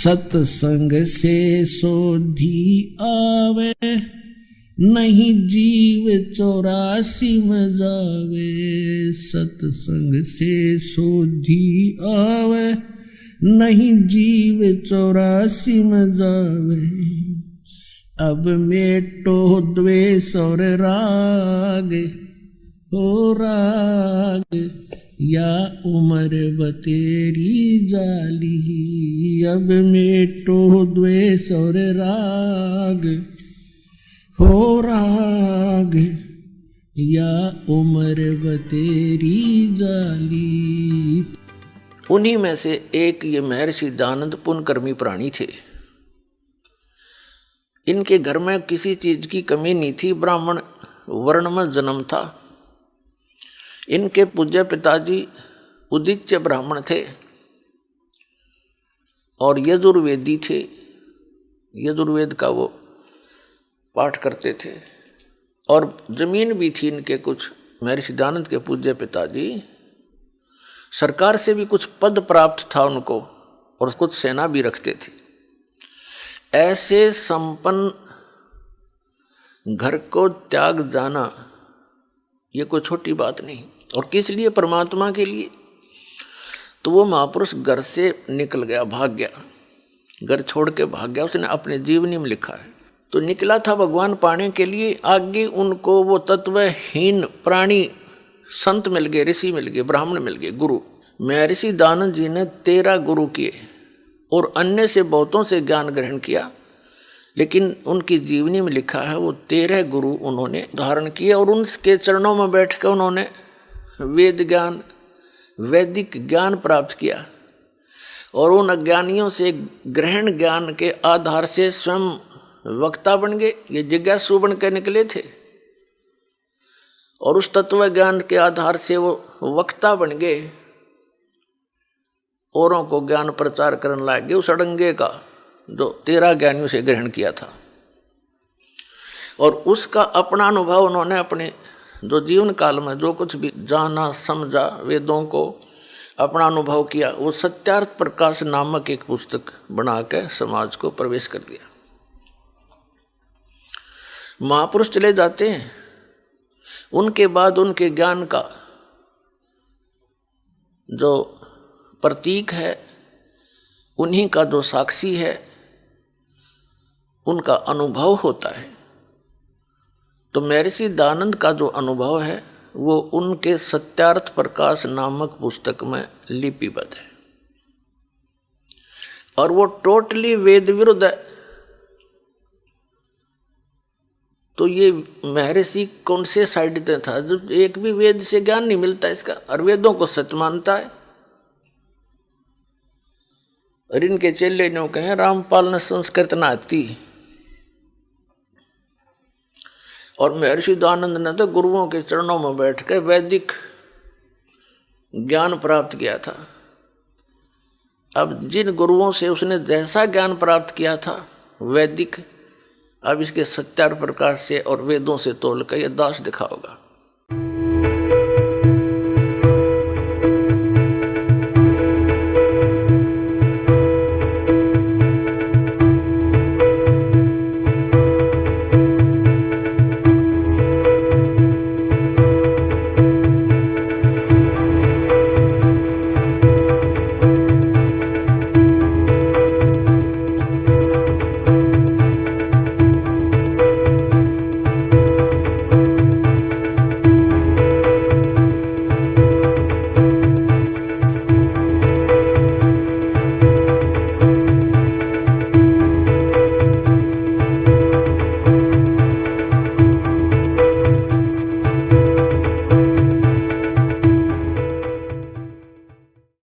सत्संग से सोधी आवे, नहीं जीव 84 में जावे। सत्संग से सोधी आवे, नहीं जीव 84 में जावे। अब मेटो द्वेष और राग, हो राग या उम्र बतेरी जाली। अब मेटो द्वेष और राग, हो राग या उम्र बतेरी जाली। उन्हीं में से एक ये महर्षि दयानंद पुण्यकर्मी प्राणी थे। इनके घर में किसी चीज की कमी नहीं थी, ब्राह्मण वर्ण में जन्म था। इनके पूज्य पिताजी उदिच्य ब्राह्मण थे और यजुर्वेदी थे। यजुर्वेद का वो पाठ करते थे और जमीन भी थी इनके कुछ। महर्षि दयानंद के पूज्य पिताजी सरकार से भी कुछ पद प्राप्त था उनको और कुछ सेना भी रखते थे। ऐसे संपन्न घर को त्याग जाना ये कोई छोटी बात नहीं। और किस लिए? परमात्मा के लिए। तो वो महापुरुष घर से निकल गया, भाग गया, घर छोड़ के भाग गया। उसने अपने जीवनी में लिखा है। तो निकला था भगवान पाने के लिए। आगे उनको वो तत्वहीन प्राणी संत मिल गए, ऋषि मिल गए, ब्राह्मण मिल गए, गुरु। महर्षि दयानंद जी ने 13 गुरु किए और अन्य से बहुतों से ज्ञान ग्रहण किया, लेकिन उनकी जीवनी में लिखा है वो 13 गुरु उन्होंने धारण किए और उनके चरणों में बैठकर उन्होंने वेद ज्ञान, वैदिक ज्ञान प्राप्त किया। और उन अज्ञानियों से ग्रहण ज्ञान के आधार से स्वयं वक्ता बन गए। ये जिज्ञासु बन के निकले थे और उस तत्व ज्ञान के आधार से वो वक्ता बन गए, औरों को ज्ञान प्रचार करने लगे उस अड़ंगे का जो 13 ज्ञानियों से ग्रहण किया था। और उसका अपना अनुभव उन्होंने अपने जो जीवन काल में जो कुछ भी जाना समझा, वेदों को अपना अनुभव किया, वो सत्यार्थ प्रकाश नामक एक पुस्तक बना के समाज को प्रवेश कर दिया। महापुरुष चले जाते हैं, उनके बाद उनके ज्ञान का जो प्रतीक है, उन्हीं का जो साक्षी है, उनका अनुभव होता है। तो महर्षि दयानंद का जो अनुभव है वो उनके सत्यार्थ प्रकाश नामक पुस्तक में लिपिबद्ध है और वो टोटली वेद विरुद्ध है। तो ये महर्षि कौन से साइड में था? जब एक भी वेद से ज्ञान नहीं मिलता इसका, और वेदों को सत्य मानता है। और इनके चेले ने कहे रामपाल ने संस्कृत ना आती, और महर्षि दयानंद ने तो गुरुओं के चरणों में बैठ कर वैदिक ज्ञान प्राप्त किया था। अब जिन गुरुओं से उसने जैसा ज्ञान प्राप्त किया था वैदिक, अब इसके सत्यार्थ प्रकाश से और वेदों से तोल कर यह दास दिखा होगा।